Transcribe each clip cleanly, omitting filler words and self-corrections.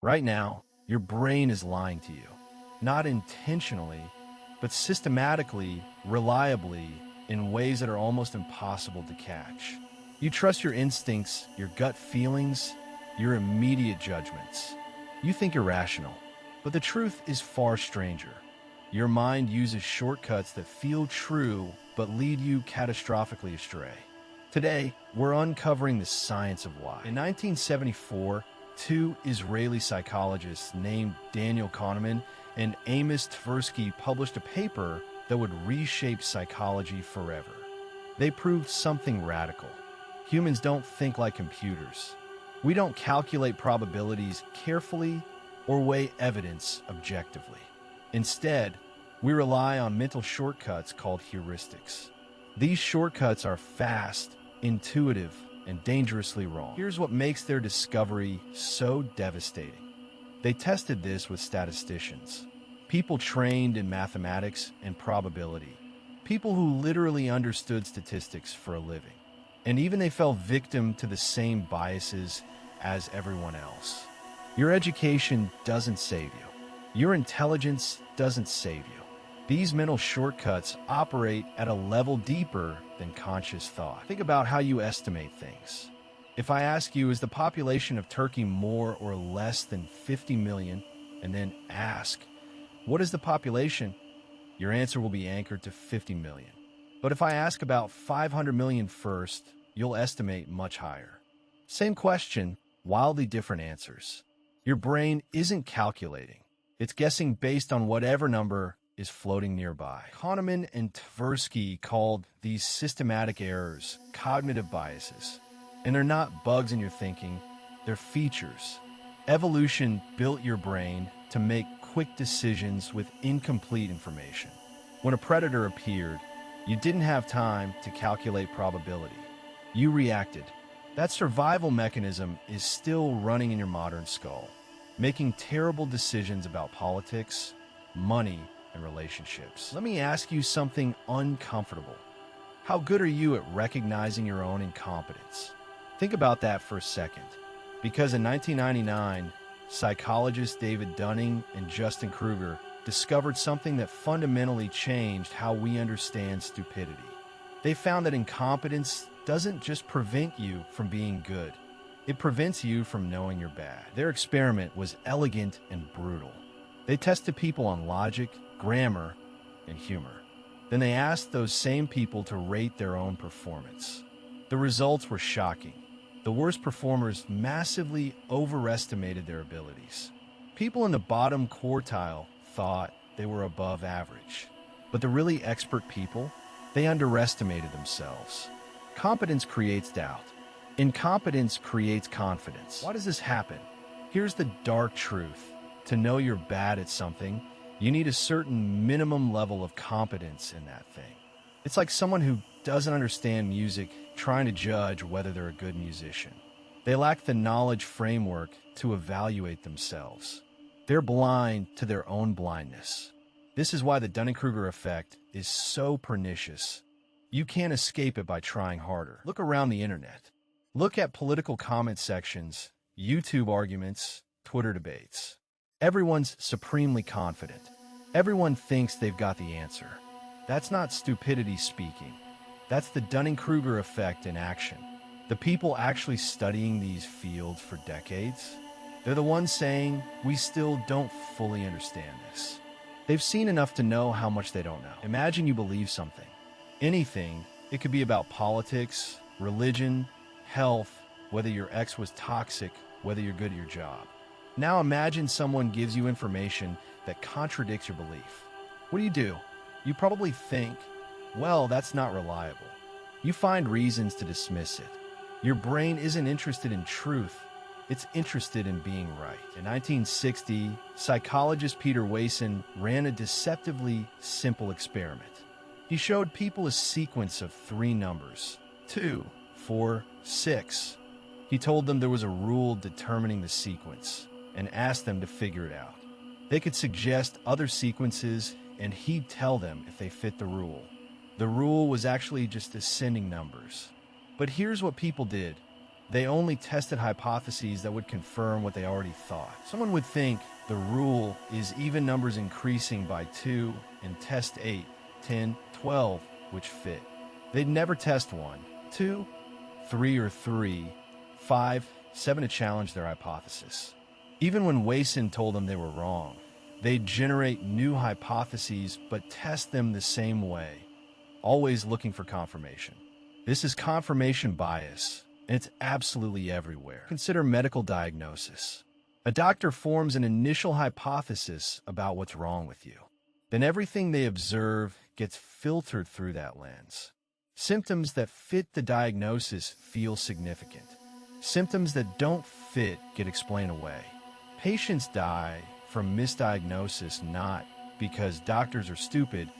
Right now, your brain is lying to you. Not intentionally, but systematically, reliably, in ways that are almost impossible to catch. You trust your instincts, your gut feelings, your immediate judgments. You think you're rational, but the truth is far stranger. Your mind uses shortcuts that feel true but lead you catastrophically astray. Today, we're uncovering the science of why. In 1974, two Israeli psychologists named Daniel Kahneman and Amos Tversky published a paper that would reshape psychology forever. They proved something radical. Humans don't think like computers. We don't calculate probabilities carefully or weigh evidence objectively. Instead, we rely on mental shortcuts called heuristics. These shortcuts are fast, intuitive, and dangerously wrong. Here's what makes their discovery so devastating. They tested this with statisticians, people trained in mathematics and probability, people who literally understood statistics for a living. And even they fell victim to the same biases as everyone else. Your education doesn't save you. Your intelligence doesn't save you. These mental shortcuts operate at a level deeper than conscious thought. Think about how you estimate things. If I ask you, is the population of Turkey more or less than 50 million, and then ask, what is the population? Your answer will be anchored to 50 million. But if I ask about 500 million first, you'll estimate much higher. Same question, wildly different answers. Your brain isn't calculating. It's guessing based on whatever number is floating nearby. Kahneman and Tversky called these systematic errors cognitive biases. And they're not bugs in your thinking, they're features. Evolution built your brain to make quick decisions with incomplete information. When a predator appeared, you didn't have time to calculate probability. You reacted. That survival mechanism is still running in your modern skull, making terrible decisions about politics, money, and relationships. Let me ask you something uncomfortable. How good are you at recognizing your own incompetence? Think about that for a second. Because in 1999, psychologists David Dunning and Dunning-Kruger discovered something that fundamentally changed how we understand stupidity. They found that incompetence doesn't just prevent you from being good. It prevents you from knowing you're bad. Their experiment was elegant and brutal. They tested people on logic, grammar, and humor. Then they asked those same people to rate their own performance. The results were shocking. The worst performers massively overestimated their abilities. People in the bottom quartile thought they were above average. But the really expert people, they underestimated themselves. Competence creates doubt. Incompetence creates confidence. Why does this happen? Here's the dark truth. To know you're bad at something, you need a certain minimum level of competence in that thing. It's like someone who doesn't understand music trying to judge whether they're a good musician. They lack the knowledge framework to evaluate themselves. They're blind to their own blindness. This is why the Dunning-Kruger effect is so pernicious. You can't escape it by trying harder. Look around the internet. Look at political comment sections, YouTube arguments, Twitter debates. Everyone's supremely confident. Everyone thinks they've got the answer. That's not stupidity speaking. That's the Dunning-Kruger effect in action. The people actually studying these fields for decades, they're the ones saying, we still don't fully understand this. They've seen enough to know how much they don't know. Imagine you believe something. Anything. It could be about politics, religion, health, whether your ex was toxic, whether you're good at your job. Now imagine someone gives you information that contradicts your belief. What do? You probably think, well, that's not reliable. You find reasons to dismiss it. Your brain isn't interested in truth. It's interested in being right. In 1960, psychologist Peter Wason ran a deceptively simple experiment. He showed people a sequence of 3 numbers, 2, 4, 6. He told them there was a rule determining the sequence and asked them to figure it out. They could suggest other sequences and he'd tell them if they fit the rule. The rule was actually just ascending numbers. But here's what people did. They only tested hypotheses that would confirm what they already thought. Someone would think the rule is even numbers increasing by 2 and test 8, 10, 12, which fit. They'd never test 1, 2, 3 or 3, 5, 7 to challenge their hypothesis. Even when Wason told them they were wrong, they'd generate new hypotheses but test them the same way, always looking for confirmation. This is confirmation bias, and it's absolutely everywhere. Consider medical diagnosis. A doctor forms an initial hypothesis about what's wrong with you. Then everything they observe gets filtered through that lens. Symptoms that fit the diagnosis feel significant. Symptoms that don't fit get explained away. Patients die from misdiagnosis not because doctors are stupid,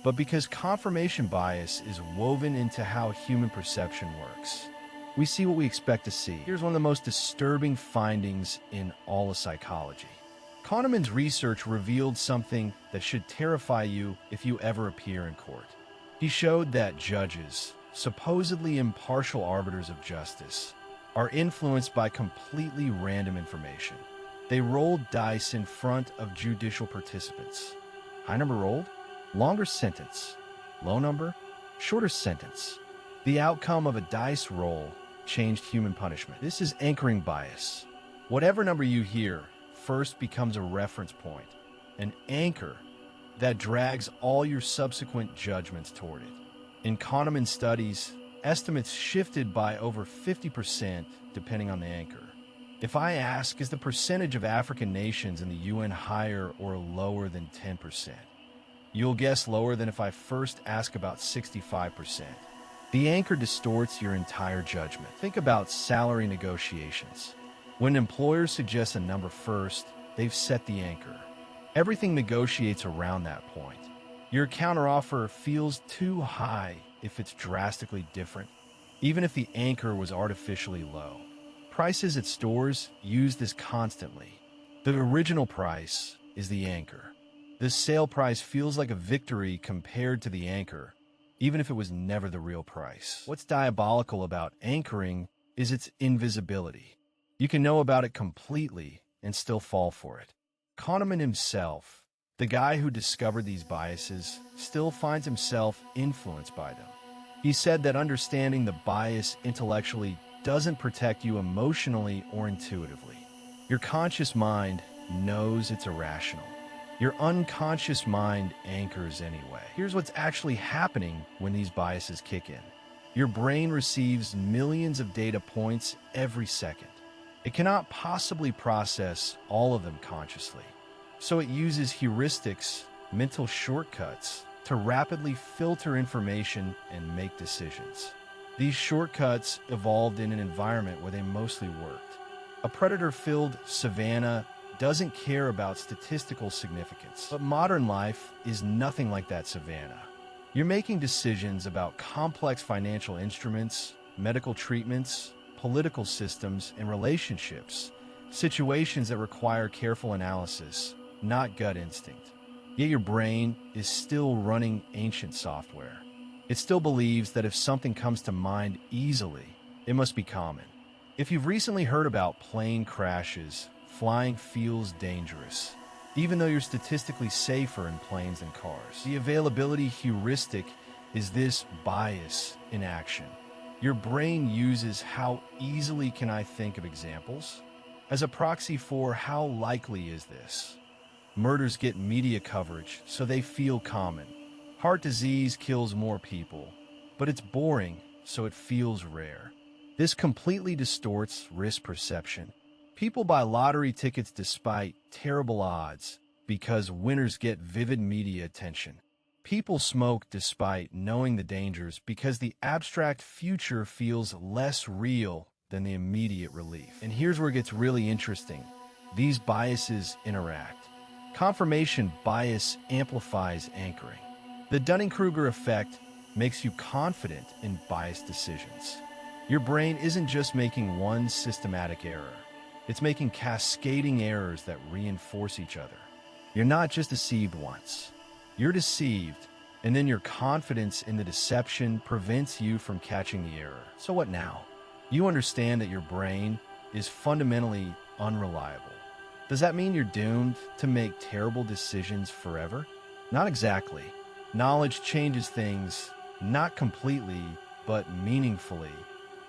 but because confirmation bias is woven into how human perception works. We see what we expect to see. Here's one of the most disturbing findings in all of psychology. Kahneman's research revealed something that should terrify you if you ever appear in court. He showed that judges, supposedly impartial arbiters of justice, are influenced by completely random information. They rolled dice in front of judicial participants. High number rolled, longer sentence. Low number, shorter sentence. The outcome of a dice roll changed human punishment. This is anchoring bias. Whatever number you hear first becomes a reference point, an anchor that drags all your subsequent judgments toward it. In Kahneman studies, estimates shifted by over 50% depending on the anchor. If I ask, is the percentage of African nations in the UN higher or lower than 10%? You'll guess lower than if I first ask about 65%. The anchor distorts your entire judgment. Think about salary negotiations. When employers suggest a number first, they've set the anchor. Everything negotiates around that point. Your counteroffer feels too high if it's drastically different, even if the anchor was artificially low. Prices at stores use this constantly. The original price is the anchor. The sale price feels like a victory compared to the anchor, even if it was never the real price. What's diabolical about anchoring is its invisibility. You can know about it completely and still fall for it. Kahneman himself, the guy who discovered these biases, still finds himself influenced by them. He said that understanding the bias intellectually doesn't protect you emotionally or intuitively. Your conscious mind knows it's irrational. Your unconscious mind anchors anyway. Here's what's actually happening when these biases kick in. Your brain receives millions of data points every second. It cannot possibly process all of them consciously. So it uses heuristics, mental shortcuts, to rapidly filter information and make decisions. These shortcuts evolved in an environment where they mostly worked. A predator-filled savanna doesn't care about statistical significance. But modern life is nothing like that savanna. You're making decisions about complex financial instruments, medical treatments, political systems, and relationships, situations that require careful analysis, not gut instinct. Yet your brain is still running ancient software. It still believes that if something comes to mind easily, it must be common. If you've recently heard about plane crashes, flying feels dangerous, even though you're statistically safer in planes than cars. The availability heuristic is this bias in action. Your brain uses how easily can I think of examples as a proxy for how likely is this. Murders get media coverage, so they feel common. Heart disease kills more people, but it's boring, so it feels rare. This completely distorts risk perception. People buy lottery tickets despite terrible odds because winners get vivid media attention. People smoke despite knowing the dangers because the abstract future feels less real than the immediate relief. And here's where it gets really interesting. These biases interact. Confirmation bias amplifies anchoring. The Dunning-Kruger effect makes you confident in biased decisions. Your brain isn't just making one systematic error. It's making cascading errors that reinforce each other. You're not just deceived once. You're deceived, and then your confidence in the deception prevents you from catching the error. So what now? You understand that your brain is fundamentally unreliable. Does that mean you're doomed to make terrible decisions forever? Not exactly. Knowledge changes things, not completely, but meaningfully.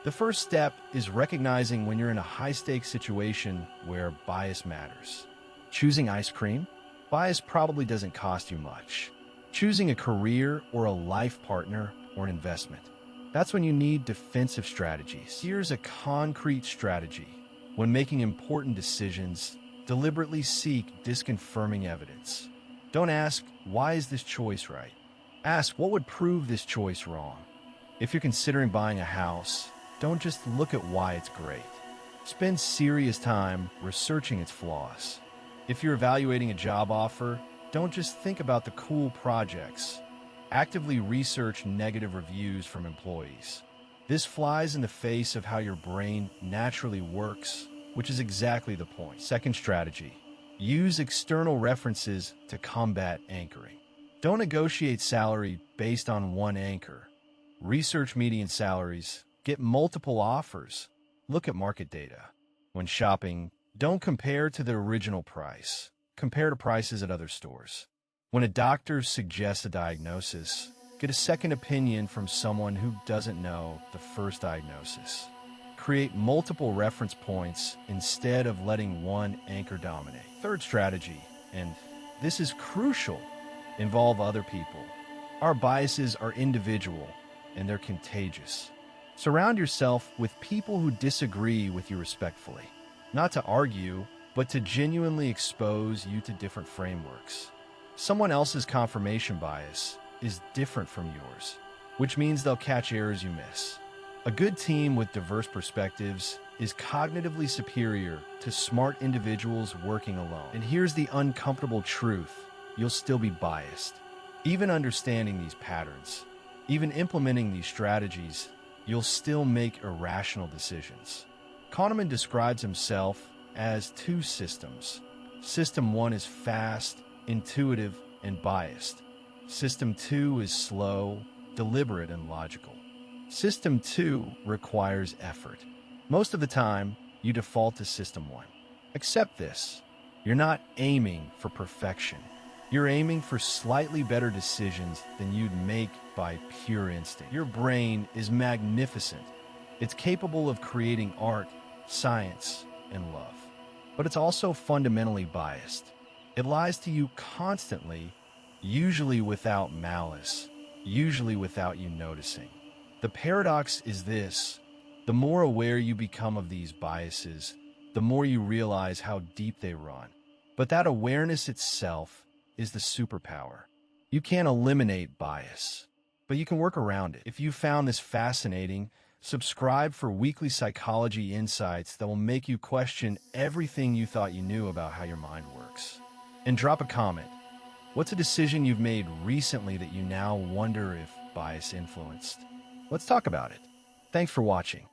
The first step is recognizing when you're in a high-stakes situation where bias matters. Choosing ice cream? Bias probably doesn't cost you much. Choosing a career or a life partner or an investment? That's when you need defensive strategies. Here's a concrete strategy. When making important decisions, deliberately seek disconfirming evidence. Don't ask, why is this choice right? Ask, what would prove this choice wrong? If you're considering buying a house, don't just look at why it's great. Spend serious time researching its flaws. If you're evaluating a job offer, don't just think about the cool projects. Actively research negative reviews from employees. This flies in the face of how your brain naturally works, which is exactly the point. Second strategy, use external references to combat anchoring. Don't negotiate salary based on one anchor. Research median salaries, get multiple offers, look at market data. When shopping, don't compare to the original price. Compare to prices at other stores. When a doctor suggests a diagnosis, get a second opinion from someone who doesn't know the first diagnosis. Create multiple reference points instead of letting one anchor dominate. Third strategy, and this is crucial, involve other people. Our biases are individual and they're contagious. Surround yourself with people who disagree with you respectfully, not to argue, but to genuinely expose you to different frameworks. Someone else's confirmation bias is different from yours, which means they'll catch errors you miss. A good team with diverse perspectives is cognitively superior to smart individuals working alone. And here's the uncomfortable truth: you'll still be biased. Even understanding these patterns, even implementing these strategies, you'll still make irrational decisions. Kahneman describes himself as two systems. System 1 is fast, intuitive, and biased. System 2 is slow, deliberate, and logical. System 2 requires effort. Most of the time, you default to System 1. Accept this. You're not aiming for perfection. You're aiming for slightly better decisions than you'd make by pure instinct. Your brain is magnificent. It's capable of creating art, science, and love. But it's also fundamentally biased. It lies to you constantly, usually without malice, usually without you noticing. The paradox is this: the more aware you become of these biases, the more you realize how deep they run. But that awareness itself is the superpower. You can't eliminate bias, but you can work around it. If you found this fascinating, subscribe for weekly psychology insights that will make you question everything you thought you knew about how your mind works. And drop a comment. What's a decision you've made recently that you now wonder if bias influenced? Let's talk about it. Thanks for watching.